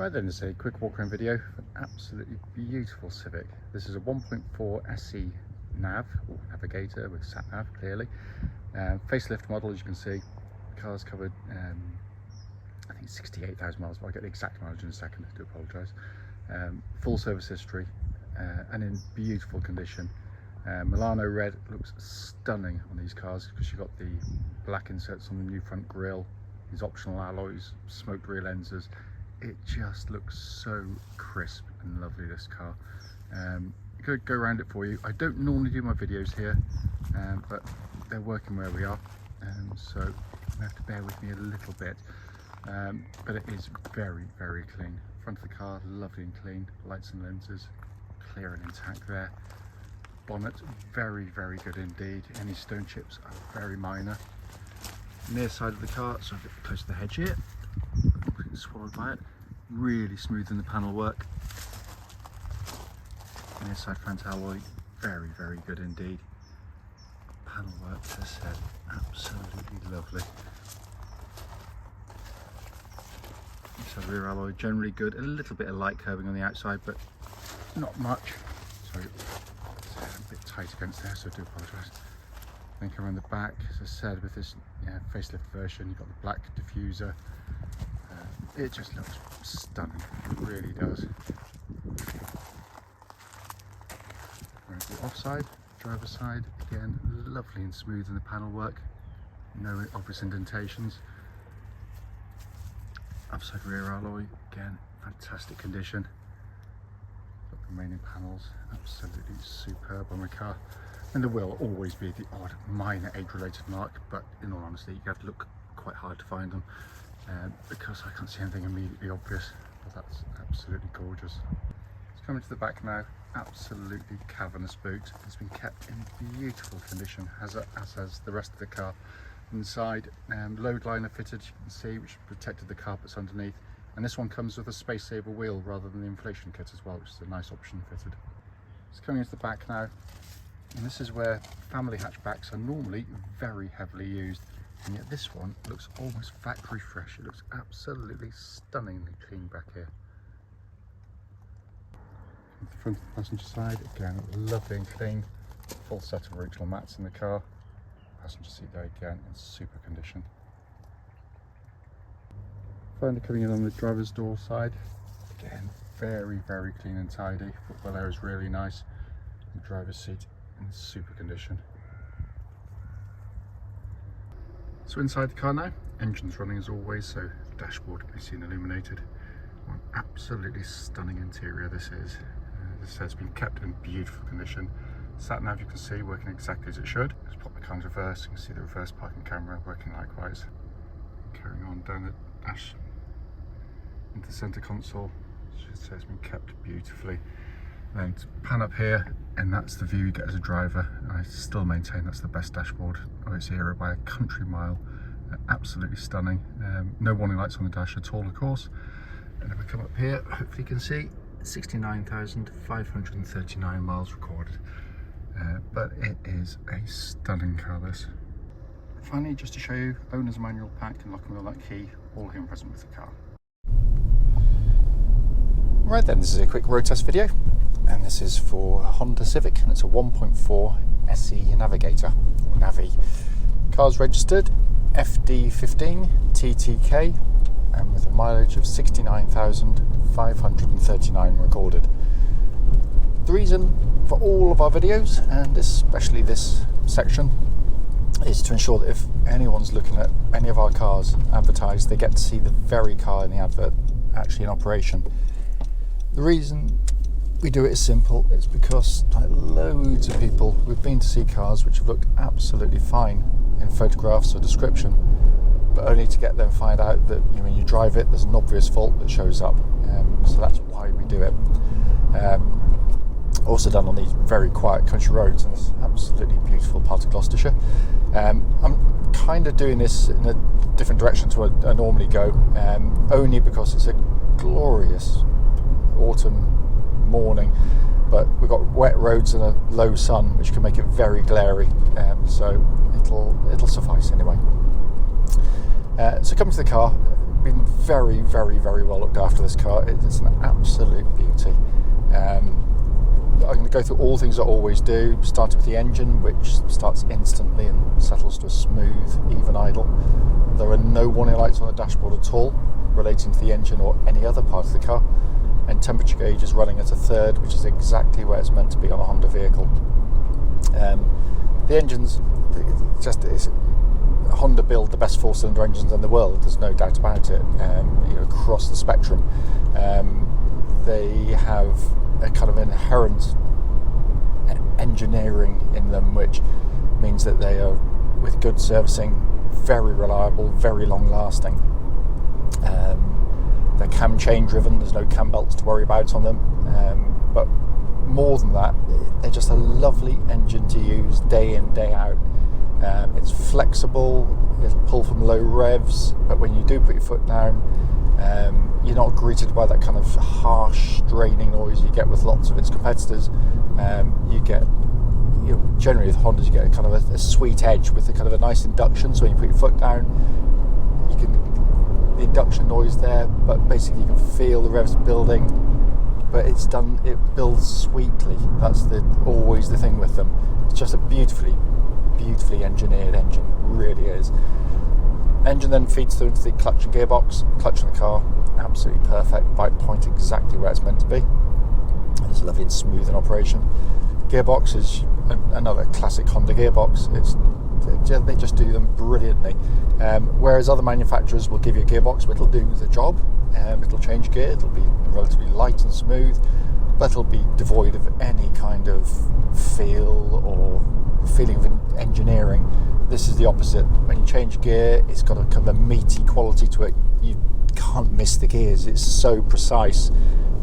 Right then, it's a quick walk around video of an absolutely beautiful Civic. This is a 1.4 SE nav, or navigator with sat nav clearly. Facelift model, as you can see. The car's covered, I think 68,000 miles, but I'll get the exact mileage in a second, I do apologise. Full service history and in beautiful condition. Milano red looks stunning on these cars because you've got the black inserts on the new front grille, these optional alloys, smoked rear lenses. It just looks so crisp and lovely, this car. Go around it for you. I don't normally do my videos here, but they're working where we are, so you have to bear with me a little bit. But it is very, very clean. Front of the car, lovely and clean. Lights and lenses, clear and intact there. Bonnet, very, very good indeed. Any stone chips are very minor. Near side of the car, so a bit close to the hedge here. Swallowed by it. Really smooth in the panel work. Near side front alloy, very, very good indeed. Panel work, as I said, absolutely lovely. So rear alloy, generally good. A little bit of light curving on the outside, but not much. Sorry, it's a bit tight against there, so I do apologise. Then come around the back, as I said, with this facelift version, you've got the black diffuser. It just looks stunning, it really does. Right, the offside, driver's side, again, lovely and smooth in the panel work. No obvious indentations. Upside rear alloy, again, fantastic condition. Got the remaining panels, absolutely superb on the car. And there will always be the odd minor age-related mark, but in all honesty, you have to look quite hard to find them. Because I can't see anything immediately obvious, but that's absolutely gorgeous. It's coming to the back now, absolutely cavernous boot. It's been kept in beautiful condition, as has the rest of the car. Inside, load liner fitted, you can see, which protected the carpets underneath. And this one comes with a space saver wheel rather than the inflation kit as well, which is a nice option fitted. It's coming into the back now, and this is where family hatchbacks are normally very heavily used. And yet this one looks almost factory fresh. It looks absolutely stunningly clean back here. At the front of the passenger side, again, lovely and clean. Full set of original mats in the car. Passenger seat there again in super condition. Finally coming in on the driver's door side. Again, very, very clean and tidy. Footwell area is really nice. The driver's seat in super condition. So inside the car now, engine's running as always, so the dashboard can be seen illuminated. An absolutely stunning interior this is. This has been kept in beautiful condition. Sat nav, you can see, working exactly as it should. Just pop the car in reverse, you can see the reverse parking camera working likewise. Carrying on down the dash into the centre console, it says it's been kept beautifully. Then to pan up here, and that's the view you get as a driver. I still maintain that's the best dashboard of its era by a country mile. Absolutely stunning. No warning lights on the dash at all, of course. And if we come up here, hopefully you can see 69,539 miles recorded. But it is a stunning car, this. Finally, just to show you, owner's manual pack and lock and wheel nut key, all here and present with the car. Right then, this is a quick road test video. And this is for Honda Civic, and it's a 1.4 SE Navigator, or Navi. Car's registered FD15TTK, and with a mileage of 69,539 recorded. The reason for all of our videos, and especially this section, is to ensure that if anyone's looking at any of our cars advertised, they get to see the very car in the advert actually in operation. The reason we do it is simple. It's because loads of people, we've been to see cars which have looked absolutely fine in photographs or description, but only to get them find out that when you drive it, there's an obvious fault that shows up. So that's why we do it. Also done on these very quiet country roads in this absolutely beautiful part of Gloucestershire. I'm kind of doing this in a different direction to what I normally go, only because it's a glorious autumn morning, but we've got wet roads and a low sun, which can make it very glary, so it'll suffice anyway. So coming to the car, been very, very, very well looked after, this car. It's an absolute beauty. I'm going to go through all things I always do, starting with the engine, which starts instantly and settles to a smooth, even idle. There are no warning lights on the dashboard at all relating to the engine or any other part of the car, and temperature gauge is running at a third, which is exactly where it's meant to be on a Honda vehicle. The engine's Honda build the best four-cylinder engines in the world, there's no doubt about it, across the spectrum. They have a kind of inherent engineering in them, which means that they are, with good servicing, very reliable, very long lasting. They're cam chain driven, there's no cam belts to worry about on them, but more than that, they're just a lovely engine to use day in, day out. It's flexible, it'll pull from low revs, but when you do put your foot down, you're not greeted by that kind of harsh, straining noise you get with lots of its competitors. Generally with Hondas, you get a kind of a sweet edge with a kind of a nice induction. So when you put your foot down, the induction noise there, but basically you can feel the revs building. But it builds sweetly. That's always the thing with them. It's just a beautifully engineered engine, really is. Engine then feeds through into the clutch and gearbox. Clutch on the car, absolutely perfect, bite point exactly where it's meant to be. It's lovely and smooth in operation. Gearbox is another classic Honda gearbox. They just do them brilliantly. Whereas other manufacturers will give you a gearbox, but it'll do the job. It'll change gear, it'll be relatively light and smooth, but it'll be devoid of any kind of feel or feeling of engineering. This is the opposite. When you change gear, it's got a kind of a meaty quality to it. You can't miss the gears. It's so precise.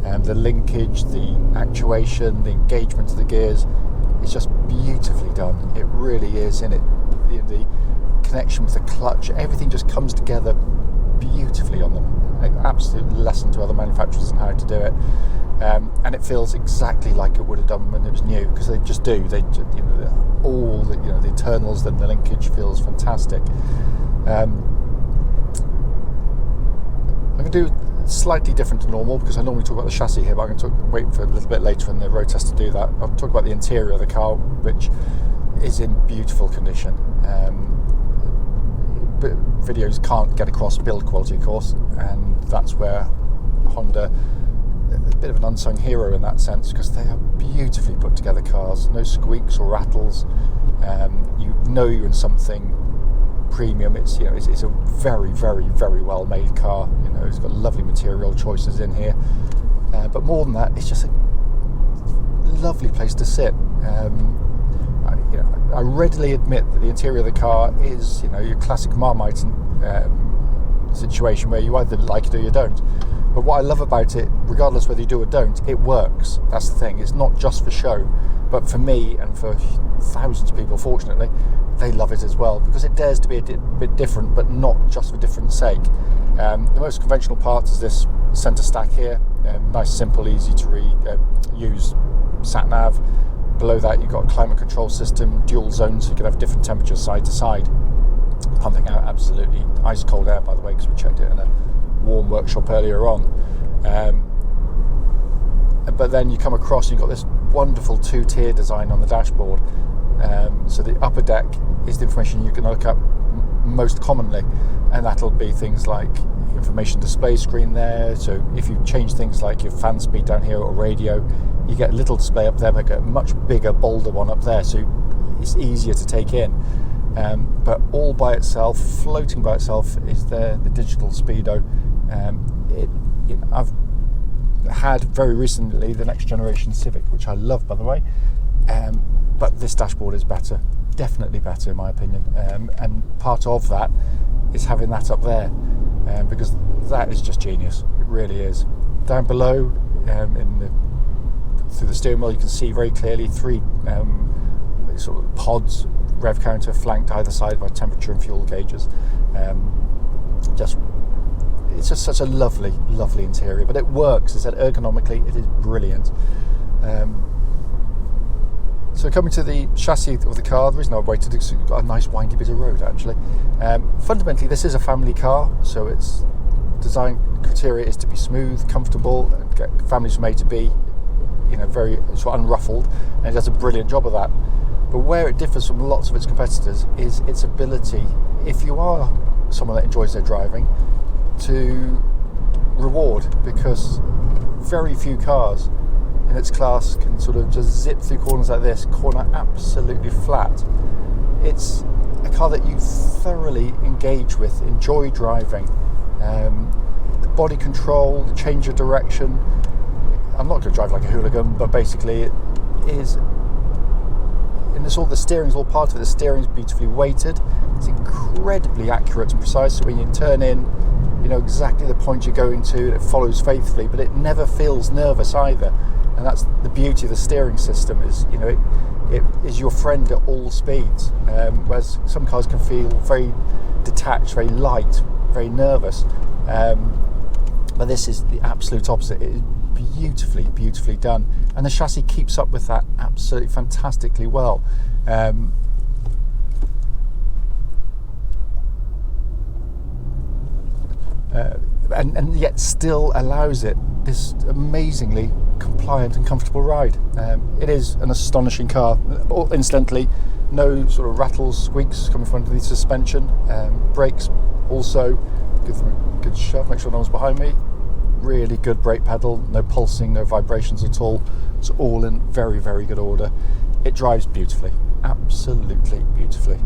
The linkage, the actuation, the engagement of the gears, it's just beautifully done. It really is. In it, the connection with the clutch, everything just comes together beautifully on them. An absolute lesson to other manufacturers on how to do it. And it feels exactly like it would have done when it was new, because they just do. The internals, then the linkage feels fantastic. I'm going to do slightly different to normal, because I normally talk about the chassis here, but I'm going to wait for a little bit later in the road test to do that. I'll talk about the interior of the car, which is in beautiful condition. But videos can't get across build quality, of course, and that's where Honda, a bit of an unsung hero in that sense, because they are beautifully put together cars, no squeaks or rattles. You're in something premium. It's a very, very, very well made car. It's got lovely material choices in here, but more than that, it's just a lovely place to sit. I readily admit that the interior of the car is, your classic Marmite situation where you either like it or you don't. But what I love about it, regardless whether you do or don't, it works. That's the thing. It's not just for show, but for me and for thousands of people, fortunately, they love it as well, because it dares to be a bit different, but not just for different sake. The most conventional part is this centre stack here. Nice, simple, easy to use sat-nav. Below that, you've got a climate control system, dual zones, so you can have different temperatures side to side. Pumping out absolutely ice cold air, by the way, because we checked it in a warm workshop earlier on. But then you come across, you've got this wonderful two-tier design on the dashboard. So the upper deck is the information you can look up most commonly, and that'll be things like information display screen there. So if you change things like your fan speed down here or radio, you get a little display up there, but get a much bigger, bolder one up there, so it's easier to take in. But all by itself, floating by itself, is the digital speedo. I've had very recently the next generation Civic, which I love, by the way, but this dashboard is better, definitely better in my opinion, and part of that is having that up there, because that is just genius. It really is. Down below, through the steering wheel, you can see very clearly three sort of pods, rev counter, flanked either side by temperature and fuel gauges. It's just such a lovely, lovely interior, but it works. As I said, ergonomically, it is brilliant. So coming to the chassis of the car, the reason I waited is it's got a nice windy bit of road, actually. Fundamentally, this is a family car, so it's design criteria is to be smooth, comfortable, and get families from A to B, very sort of unruffled, and it does a brilliant job of that. But where it differs from lots of its competitors is its ability, if you are someone that enjoys their driving, to reward, because very few cars in its class can sort of just zip through corners like this, corner absolutely flat. It's a car that you thoroughly engage with, enjoy driving. The body control, the change of direction. I'm not going to drive like a hooligan, but basically it is, and it's all, the steering's all part of it. The steering's beautifully weighted. It's incredibly accurate and precise. So when you turn in, you know exactly the point you're going to, and it follows faithfully, but it never feels nervous either. And that's the beauty of the steering system, is it is your friend at all speeds, whereas some cars can feel very detached, very light, very nervous, but this is the absolute opposite. It is beautifully done, and the chassis keeps up with that absolutely fantastically well. And yet still allows it this amazingly compliant and comfortable ride. It is an astonishing car. Incidentally, no sort of rattles, squeaks coming from underneath the suspension. Brakes also, good shove, make sure no one's behind me. Really good brake pedal, no pulsing, no vibrations at all. It's all in very good order. It drives beautifully, absolutely beautifully.